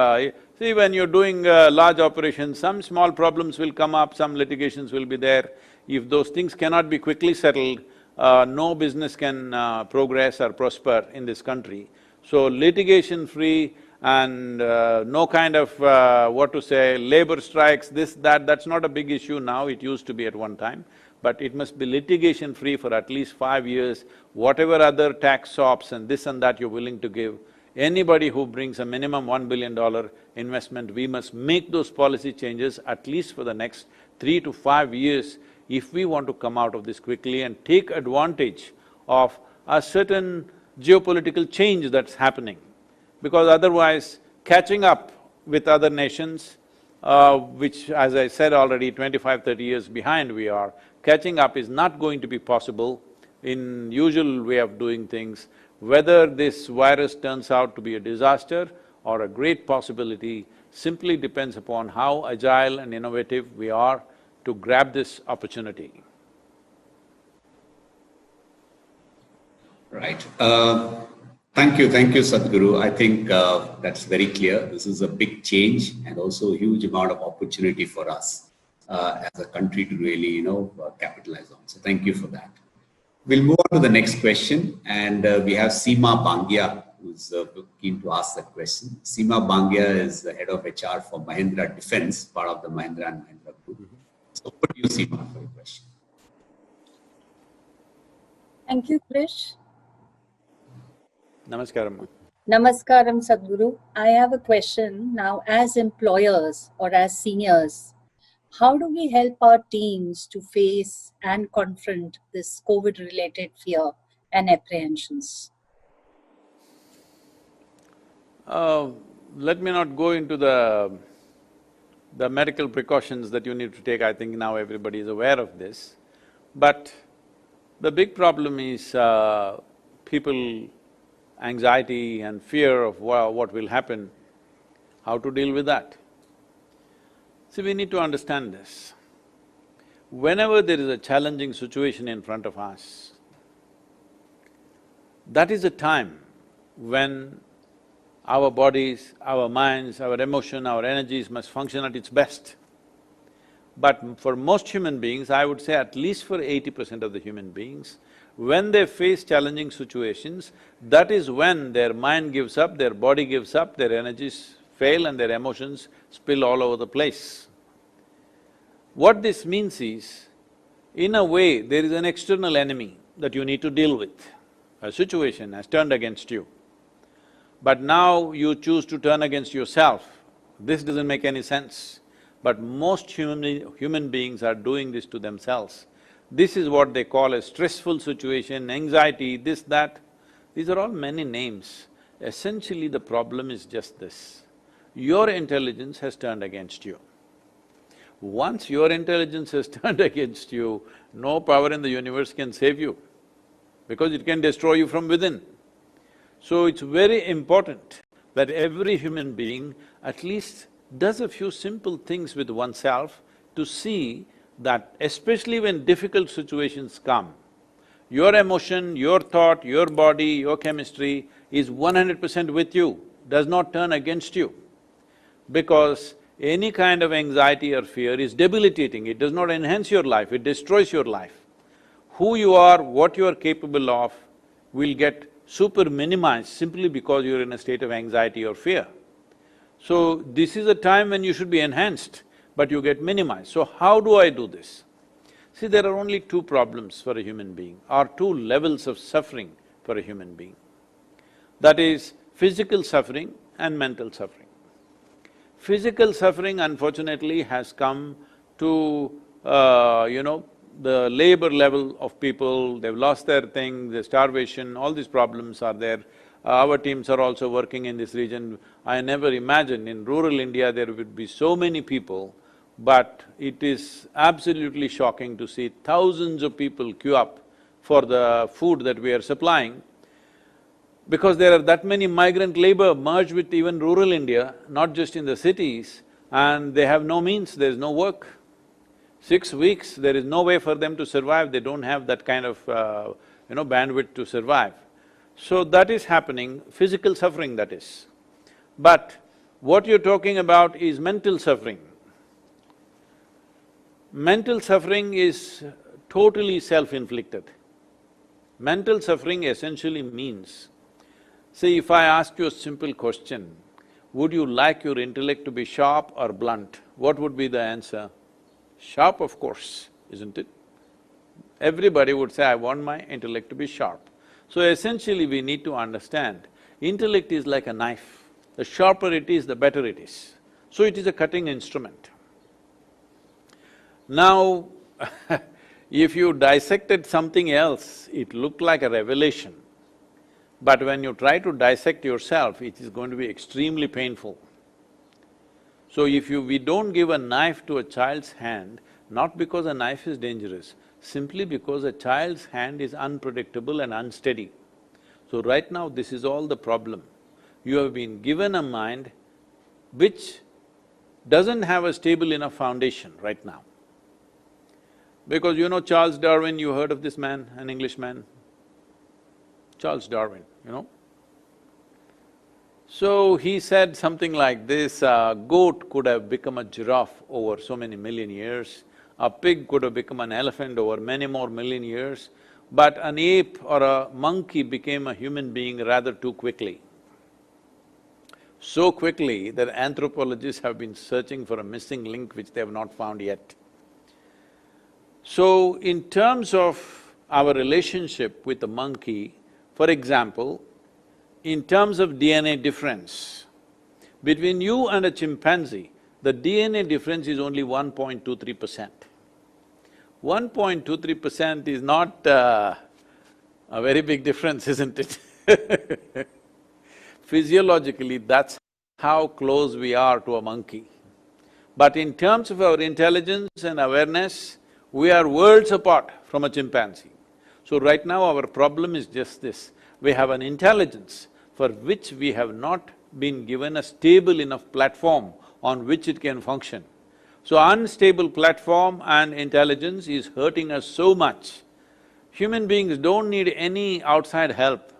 Speaker 2: see, when you're doing large operations, some small problems will come up, some litigations will be there. If those things cannot be quickly settled, no business can progress or prosper in this country. So litigation-free and no kind of labor strikes, this, that's not a big issue now, it used to be at one time. But it must be litigation-free for at least 5 years. Whatever other tax sops and this and that you're willing to give, anybody who brings a minimum $1 billion investment, we must make those policy changes at least for the next 3 to 5 years if we want to come out of this quickly and take advantage of a certain geopolitical change that's happening. Because otherwise, catching up with other nations, which as I said already, 25–30 years behind we are, catching up is not going to be possible in usual way of doing things. Whether this virus turns out to be a disaster or a great possibility simply depends upon how agile and innovative we are to grab this opportunity.
Speaker 3: Right. Thank you, Sadhguru. I think that's very clear. This is a big change and also a huge amount of opportunity for us as a country to really, capitalize on. So thank you for that. We'll move on to the next question, and we have Seema Bangia, who's keen to ask that question. Seema Bangia is the head of HR for Mahindra Defense, part of the Mahindra and Mahindra Group. So over to you, Seema, for your question.
Speaker 7: Thank you, Krish.
Speaker 2: Namaskaram.
Speaker 7: Namaskaram, Sadhguru. I have a question now. As employers or as seniors, how do we help our teams to face and confront this COVID-related fear and apprehensions?
Speaker 2: Let me not go into the medical precautions that you need to take. I think now everybody is aware of this. But the big problem is people… anxiety and fear of what will happen, how to deal with that. See, we need to understand this. Whenever there is a challenging situation in front of us, that is a time when our bodies, our minds, our emotion, our energies must function at its best. But for most human beings, I would say at least for 80% of the human beings, when they face challenging situations, that is when their mind gives up, their body gives up, their energies fail and their emotions spill all over the place. What this means is, in a way, there is an external enemy that you need to deal with. A situation has turned against you, but now you choose to turn against yourself. This doesn't make any sense, but most human beings are doing this to themselves. This is what they call a stressful situation, anxiety, this, that. These are all many names. Essentially, the problem is just this: your intelligence has turned against you. Once your intelligence has turned against you, no power in the universe can save you, because it can destroy you from within. So it's very important that every human being at least does a few simple things with oneself to see that, especially when difficult situations come, your emotion, your thought, your body, your chemistry is 100% with you, does not turn against you. Because any kind of anxiety or fear is debilitating, it does not enhance your life, it destroys your life. Who you are, what you are capable of will get super minimized simply because you're in a state of anxiety or fear. So this is a time when you should be enhanced, but you get minimized. So how do I do this? See, there are only two problems for a human being, or two levels of suffering for a human being. That is physical suffering and mental suffering. Physical suffering, unfortunately, has come to, the labor level of people, they've lost their thing, the starvation, all these problems are there. Our teams are also working in this region. I never imagined in rural India there would be so many people, but it is absolutely shocking to see thousands of people queue up for the food that we are supplying, because there are that many migrant labor merged with even rural India, not just in the cities, and they have no means, there's no work. 6 weeks, there is no way for them to survive, they don't have that kind of, bandwidth to survive. So that is happening, physical suffering that is. But what you're talking about is mental suffering. Mental suffering is totally self-inflicted. Mental suffering essentially means, say if I ask you a simple question, would you like your intellect to be sharp or blunt? What would be the answer? Sharp, of course, isn't it? Everybody would say, I want my intellect to be sharp. So essentially we need to understand, intellect is like a knife. The sharper it is, the better it is. So it is a cutting instrument. Now, if you dissected something else, it looked like a revelation. But when you try to dissect yourself, it is going to be extremely painful. So we don't give a knife to a child's hand, not because a knife is dangerous, simply because a child's hand is unpredictable and unsteady. So right now, this is all the problem. You have been given a mind which doesn't have a stable enough foundation right now. Because you know Charles Darwin, you heard of this man, an Englishman? Charles Darwin, you know? So he said something like this, a goat could have become a giraffe over so many million years, a pig could have become an elephant over many more million years, but an ape or a monkey became a human being rather too quickly. So quickly that anthropologists have been searching for a missing link which they have not found yet. So in terms of our relationship with the monkey, for example, in terms of DNA difference, between you and a chimpanzee, the DNA difference is only 1.23%. 1.23% is not a very big difference, isn't it? Physiologically, that's how close we are to a monkey. But in terms of our intelligence and awareness, we are worlds apart from a chimpanzee. So right now our problem is just this, we have an intelligence for which we have not been given a stable enough platform on which it can function. So unstable platform and intelligence is hurting us so much. Human beings don't need any outside help,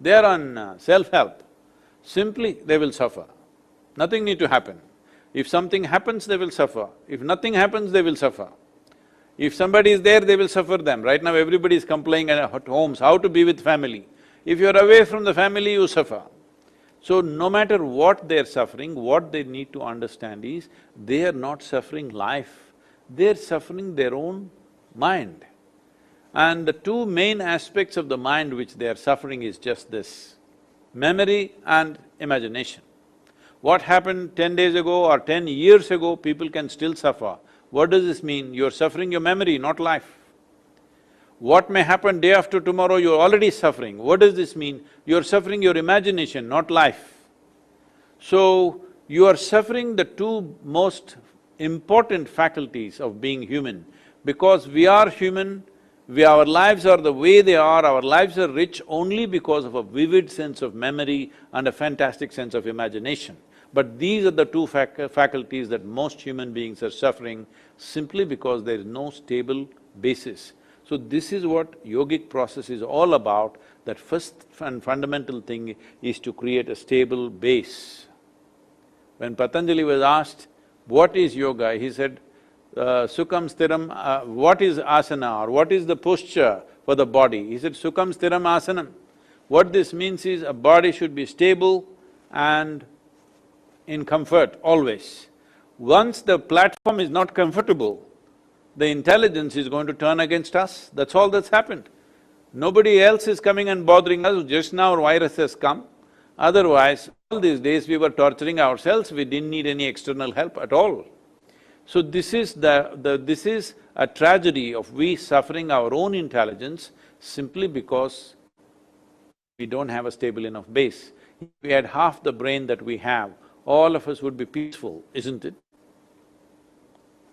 Speaker 2: they are on self-help. Simply, they will suffer. Nothing need to happen. If something happens, they will suffer. If nothing happens, they will suffer. If somebody is there, they will suffer them. Right now everybody is complaining at homes, how to be with family. If you're away from the family, you suffer. So no matter what they're suffering, what they need to understand is, they are not suffering life, they're suffering their own mind. And the two main aspects of the mind which they are suffering is just this: memory and imagination. What happened 10 days ago or 10 years ago, people can still suffer. What does this mean? You're suffering your memory, not life. What may happen day after tomorrow, you're already suffering. What does this mean? You're suffering your imagination, not life. So, you are suffering the two most important faculties of being human. Because we are human, our lives are the way they are, our lives are rich only because of a vivid sense of memory and a fantastic sense of imagination. But these are the two faculties that most human beings are suffering simply because there is no stable basis. So this is what yogic process is all about, that first and fundamental thing is to create a stable base. When Patanjali was asked, what is yoga, he said, Sukham Stiram, what is asana or what is the posture for the body? He said, Sukham Stiram Asanam. What this means is a body should be stable and in comfort always. Once the platform is not comfortable, the intelligence is going to turn against us, that's all that's happened. Nobody else is coming and bothering us, just now virus has come. Otherwise, all these days we were torturing ourselves, we didn't need any external help at all. So this is this is a tragedy of we suffering our own intelligence simply because we don't have a stable enough base. If we had half the brain that we have, all of us would be peaceful, isn't it?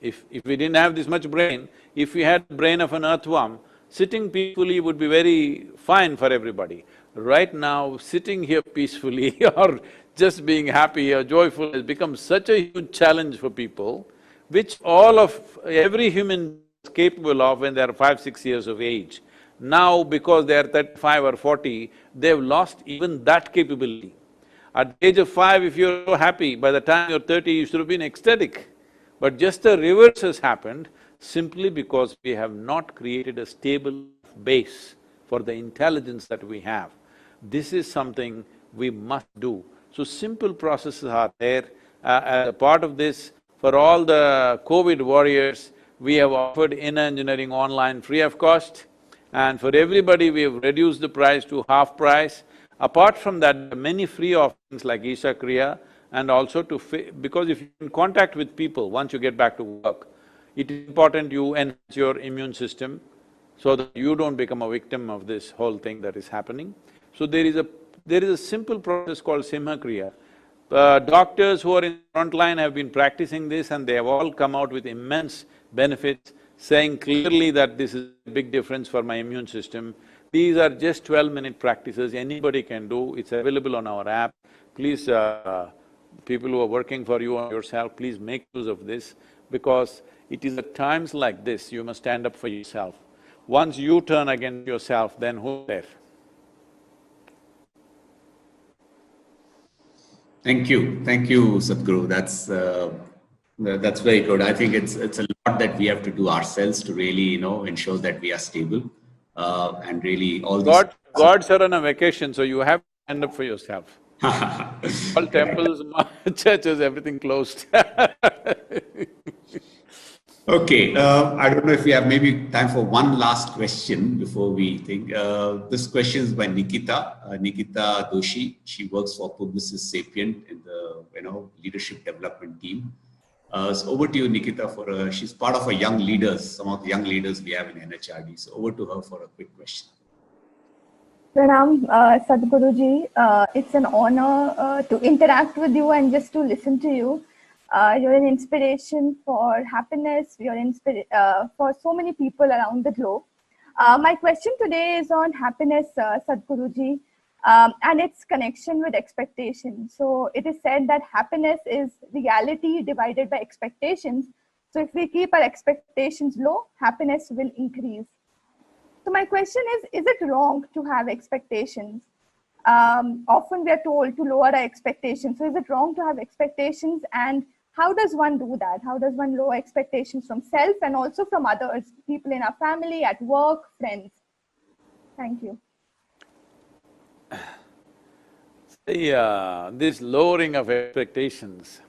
Speaker 2: If we didn't have this much brain, if we had the brain of an earthworm, sitting peacefully would be very fine for everybody. Right now, sitting here peacefully or just being happy or joyful has become such a huge challenge for people, which every human is capable of when they're 5, 6 years of age. Now, because they're 35 or 40, they've lost even that capability. At the age of 5, if you're so happy, by the time you're 30, you should have been ecstatic. But just the reverse has happened simply because we have not created a stable base for the intelligence that we have. This is something we must do. So simple processes are there. As a part of this, for all the COVID warriors, we have offered inner engineering online free of cost, and for everybody we have reduced the price to half price. Apart from that, there are many free offerings like Isha Kriya, and also because if you're in contact with people once you get back to work, it is important you enhance your immune system so that you don't become a victim of this whole thing that is happening. So there is a simple process called Simha Kriya. Doctors who are in front line have been practicing this and they have all come out with immense benefits, saying clearly that this is a big difference for my immune system. These are just 12-minute practices, anybody can do, it's available on our app. Please, people who are working for you or yourself, please make use of this, because it is at times like this you must stand up for yourself. Once you turn against yourself, then who's there?
Speaker 3: Thank you, Sadhguru. That's very good. I think it's a lot that we have to do ourselves to really, ensure that we are stable, and really all these…
Speaker 2: Gods are on a vacation, so you have to stand up for yourself. All temples, churches, everything closed.
Speaker 3: Okay, I don't know if we have maybe time for one last question before we think. This question is by Nikita, Nikita Doshi. She works for Publicis Sapient in the leadership development team. So over to you, Nikita. She's part of some of the young leaders we have in NHRD. So over to her for a quick question.
Speaker 8: Pranam, Sadhguruji. It's an honor to interact with you and just to listen to you. You're an inspiration for happiness. You're for so many people around the globe. My question today is on happiness, Sadhguruji, and its connection with expectation. So it is said that happiness is reality divided by expectations. So if we keep our expectations low, happiness will increase. So my question is it wrong to have expectations? Often we are told to lower our expectations. So is it wrong to have expectations, and how does one do that? How does one lower expectations from self and also from others, people in our family, at work, friends? Thank you.
Speaker 2: This lowering of expectations,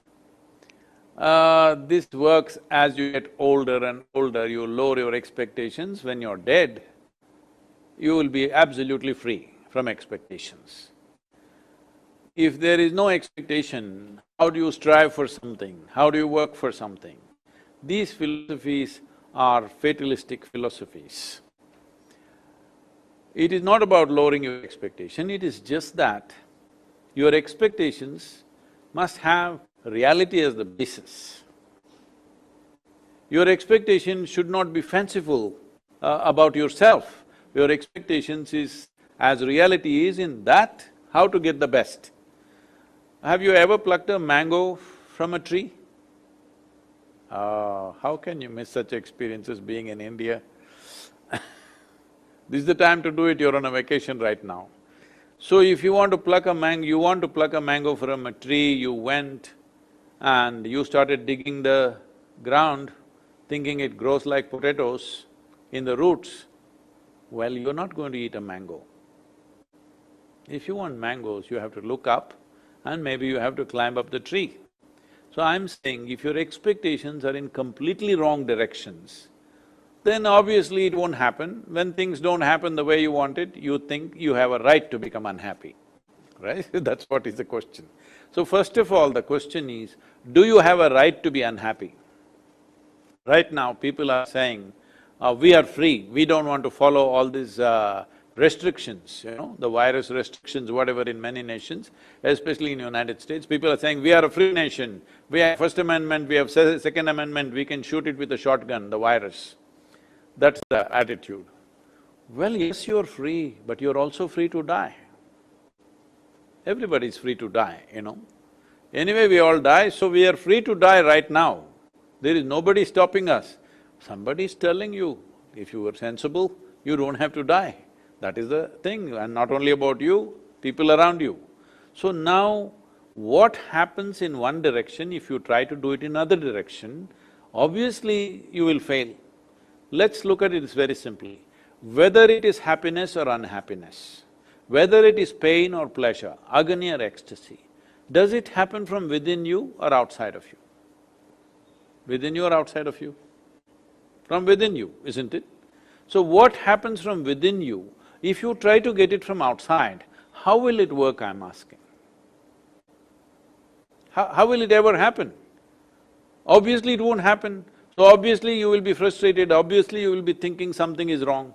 Speaker 2: this works as you get older and older, you lower your expectations. When you're dead, you will be absolutely free from expectations. If there is no expectation, how do you strive for something? How do you work for something? These philosophies are fatalistic philosophies. It is not about lowering your expectation, it is just that your expectations must have reality as the basis. Your expectation should not be fanciful about yourself. Your expectations is as reality is in that, how to get the best. Have you ever plucked a mango from a tree? How can you miss such experiences being in India? This is the time to do it, you're on a vacation right now. So if you want to pluck a mango from a tree, you went and you started digging the ground, thinking it grows like potatoes in the roots, well, you're not going to eat a mango. If you want mangoes, you have to look up and maybe you have to climb up the tree. So I'm saying if your expectations are in completely wrong directions, then obviously it won't happen. When things don't happen the way you want it, you think you have a right to become unhappy, right? That's what is the question. So first of all, the question is, do you have a right to be unhappy? Right now, people are saying, we are free, we don't want to follow all these restrictions, the virus restrictions, whatever in many nations, especially in United States, people are saying, we are a free nation, we have First Amendment, we have Second Amendment, we can shoot it with a shotgun, the virus. That's the attitude. Well, yes, you're free, but you're also free to die. Everybody's free to die, Anyway, we all die, so we are free to die right now. There is nobody stopping us. Somebody is telling you, if you were sensible, you don't have to die. That is the thing, and not only about you, people around you. So now, what happens in one direction, if you try to do it in another direction, obviously you will fail. Let's look at it very simply. Whether it is happiness or unhappiness, whether it is pain or pleasure, agony or ecstasy, does it happen from within you or outside of you? Within you or outside of you? From within you, isn't it? So what happens from within you, if you try to get it from outside, how will it work, I'm asking? How will it ever happen? Obviously it won't happen. So obviously you will be frustrated, obviously you will be thinking something is wrong.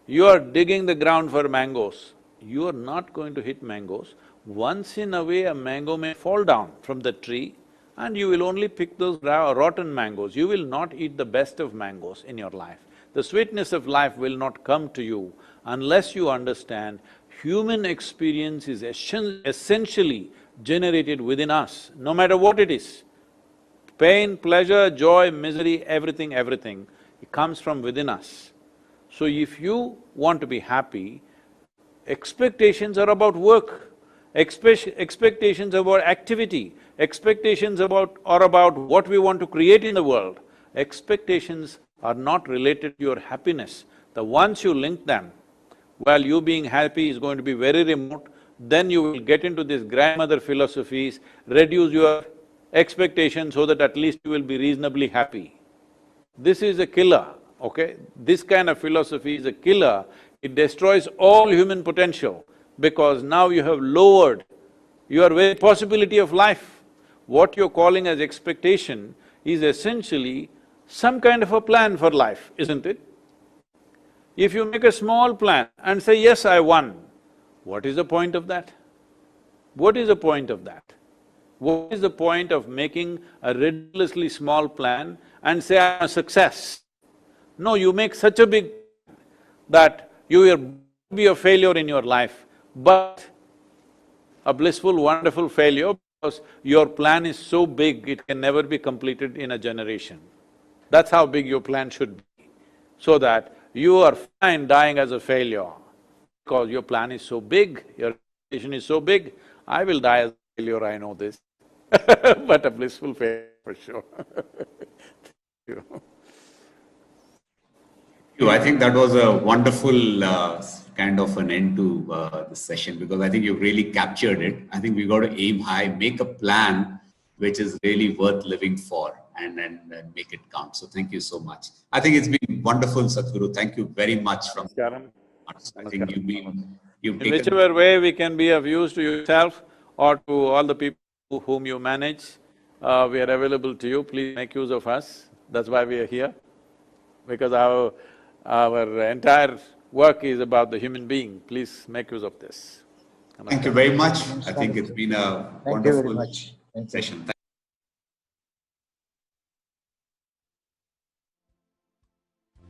Speaker 2: You are digging the ground for mangoes. You are not going to hit mangoes. Once in a way, a mango may fall down from the tree and you will only pick those rotten mangoes. You will not eat the best of mangoes in your life. The sweetness of life will not come to you unless you understand human experience is essentially generated within us, no matter what it is. Pain, pleasure, joy, misery, everything, it comes from within us. So if you want to be happy, expectations are about work, expectations about activity, expectations are about what we want to create in the world. Expectations are not related to your happiness. The once you link them, well, you being happy is going to be very remote, then you will get into these grandmother philosophies, reduce your expectations so that at least you will be reasonably happy. This is a killer, okay? This kind of philosophy is a killer. It destroys all human potential because now you have lowered your very possibility of life. What you're calling as expectation is essentially some kind of a plan for life, isn't it? If you make a small plan and say, yes, I won, what is the point of that? What is the point of that? What is the point of making a ridiculously small plan and say, I'm a success? No, you make such a big plan that you will be a failure in your life, but a blissful, wonderful failure because your plan is so big, it can never be completed in a generation. That's how big your plan should be, so that you are fine dying as a failure because your plan is so big, your expectation is so big. I will die as a failure, I know this, but a blissful failure for sure.
Speaker 3: I think that was a wonderful kind of an end to the session, because I think you've really captured it. I think we've got to aim high, make a plan which is really worth living for, and make it count. So thank you so much. I think it's been wonderful, Sadhguru. Thank you very much. I think you've
Speaker 2: In
Speaker 3: taken…
Speaker 2: whichever way we can be of use to yourself or to all the people whom you manage, we are available to you. Please make use of us. That's why we are here, because our entire work is about the human being. Please make use of this.
Speaker 3: Thank you very much. I think it's been a
Speaker 1: Thank you very
Speaker 3: wonderful
Speaker 1: much. Thank you.
Speaker 3: session.